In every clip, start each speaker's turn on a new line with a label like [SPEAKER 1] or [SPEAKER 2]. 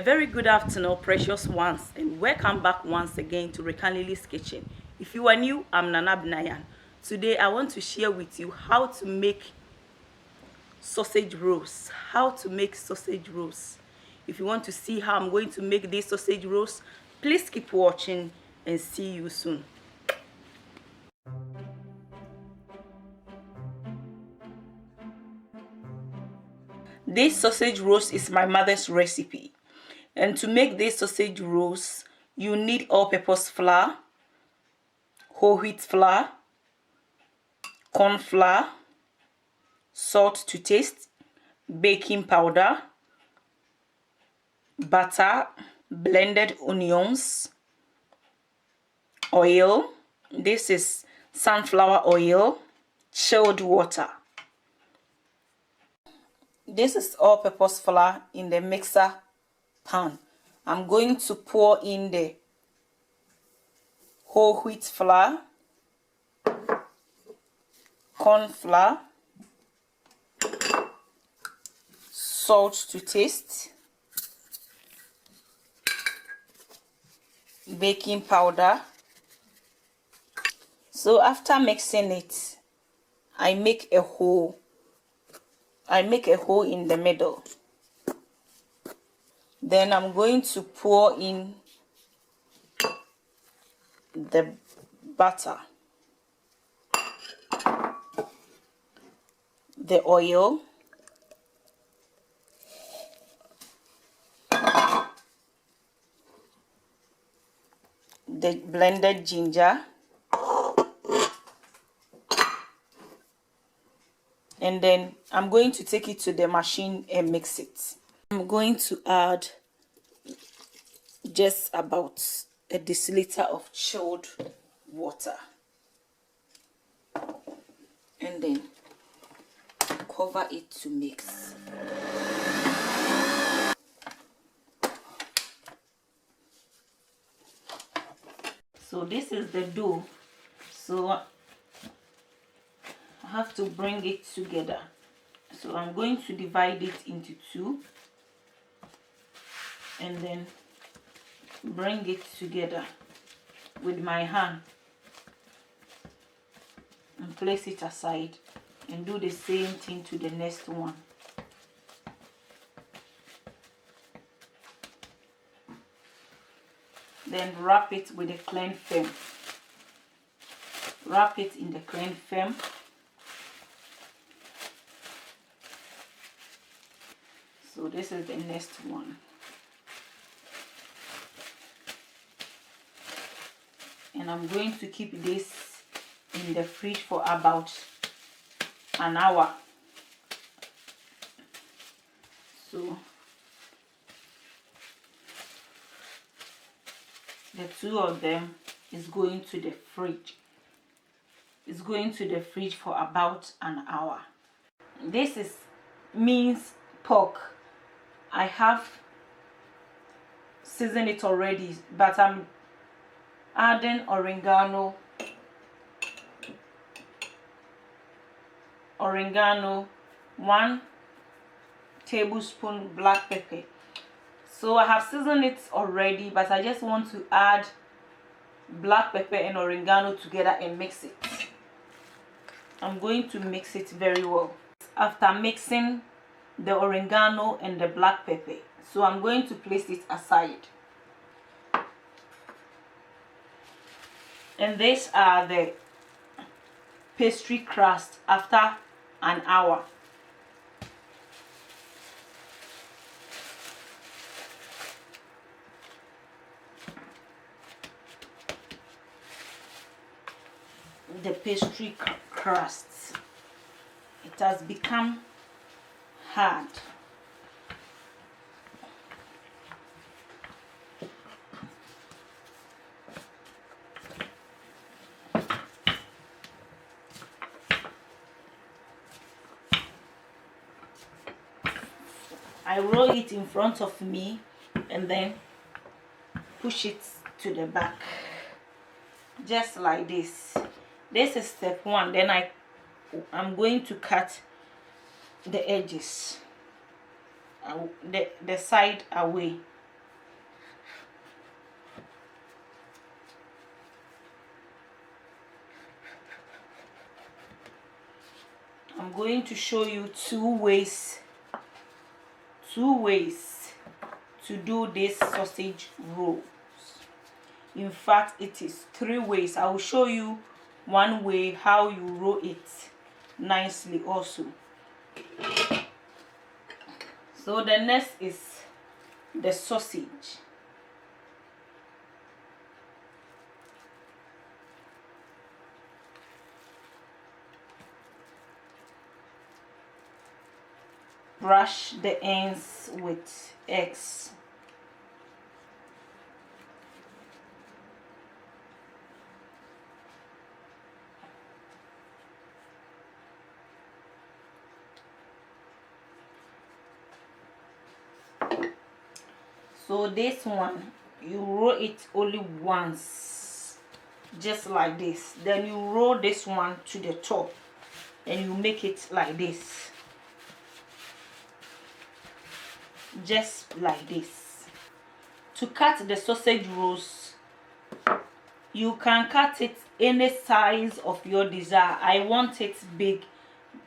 [SPEAKER 1] A very good afternoon, precious ones, and welcome back once again to Recanlily's kitchen. If you are new, I'm Nana Binayan. Today I want to share with you how to make sausage rolls. If you want to see how I'm going to make these sausage rolls, please keep watching and see you soon. This sausage rolls is my mother's recipe. And to make these sausage rolls, you need all-purpose flour, whole wheat flour, corn flour, salt to taste, baking powder, butter, blended onions, oil. This is sunflower oil, chilled water. This is all-purpose flour in the mixer pan. I'm going to pour in the whole wheat flour, corn flour, salt to taste, baking powder. So after mixing it, I make a hole in the middle. Then I'm going to pour in the butter, the oil, the blended ginger, and then I'm going to take it to the machine and mix it. I'm going to add just about a deciliter of chilled water and then cover it to mix. So this is the dough. So I have to bring it together. So I'm going to divide it into two and then bring it together with my hand and place it aside and do the same thing to the next one. Then wrap it with a cling film. Wrap it in the cling film. So this is the next one. And I'm going to keep this in the fridge for about an hour. So the two of them is going to the fridge. It's going to the fridge for about an hour. This is minced pork. I have seasoned it already, but I'm adding oregano, 1 tablespoon black pepper. So I have seasoned it already, but I just want to add black pepper and oregano together and mix it. I'm going to mix it very well. After mixing the oregano and the black pepper, so I'm going to place it aside. And these are the pastry crust after an hour. The pastry crust, it has become hard. I roll it in front of me and then push it to the back, just like this. This is step one. Then I'm going to cut the edges, the side away. I'm going to show you two ways to do this sausage rolls. In fact, it is 3 ways. I will show you one way how you roll it nicely also. So the next is the sausage. Brush the ends with eggs. So this one, you roll it only once, just like this. Then you roll this one to the top and you make it like this, just like this. To cut the sausage rolls, you can cut it any size of your desire. I want it big.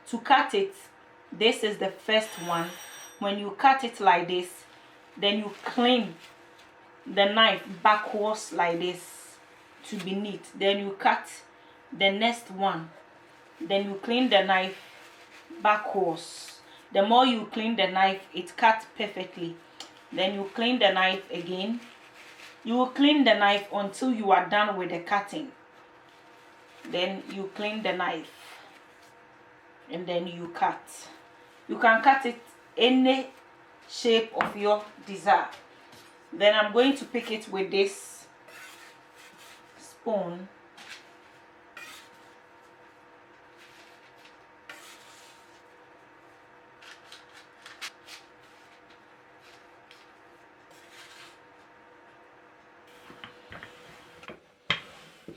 [SPEAKER 1] To cut it, this is the first one. When you cut it like this, then you clean the knife backwards like this to be neat. Then you cut the next one. Then you clean the knife backwards. The more you clean the knife, it cuts perfectly. Then you clean the knife again. You will clean the knife until you are done with the cutting. Then you clean the knife and then you cut. You can cut it any shape of your desire. Then I'm going to pick it with this spoon.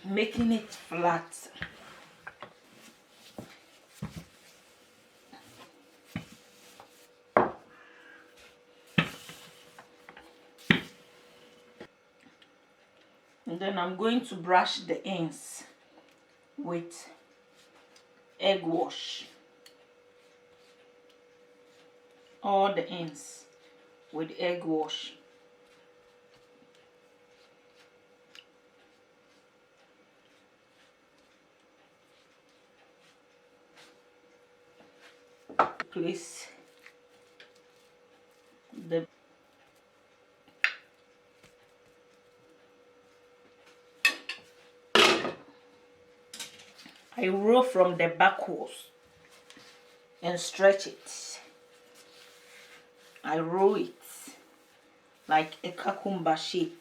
[SPEAKER 1] Making it flat. And then I'm going to brush the ends with egg wash. All the ends with egg wash. Place the I roll from the backwards and stretch it. I roll it like a cucumber shape,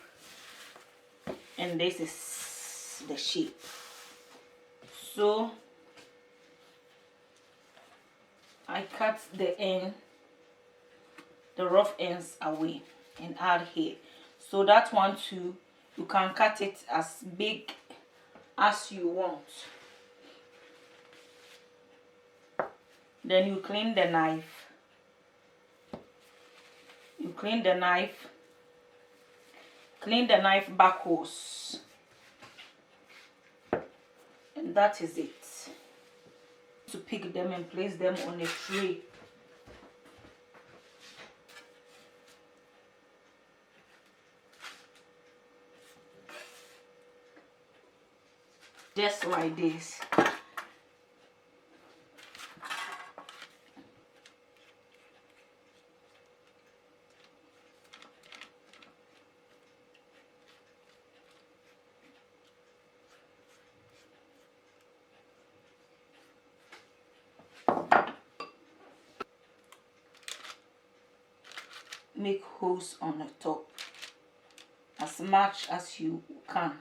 [SPEAKER 1] and this is the shape. So I cut the end, the rough ends away and add here. So that one too, you can cut it as big as you want. Then you clean the knife. You clean the knife. Clean the knife backwards. And that is it. To pick them and place them on a tray. Just like this. Make holes on the top as much as you can.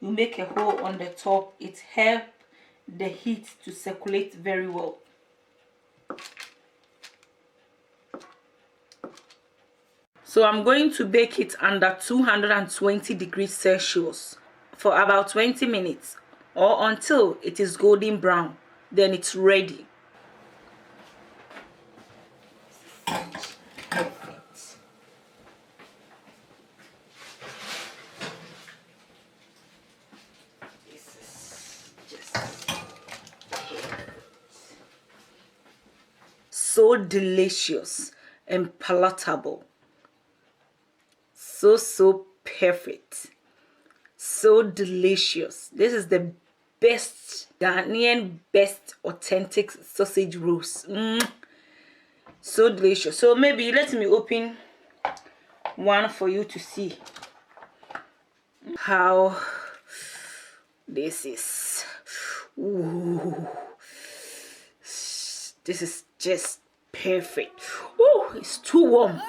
[SPEAKER 1] You make a hole on the top. It helps the heat to circulate very well. So I'm going to bake it under 220 degrees Celsius for about 20 minutes or until it is golden brown. Then it's ready. Perfect. This is just so delicious and palatable. So perfect, so delicious. This is the best Ghanaian, best authentic sausage roast. So delicious. So maybe let me open one for you to see how this is. Ooh, this is just perfect. Oh, it's too warm.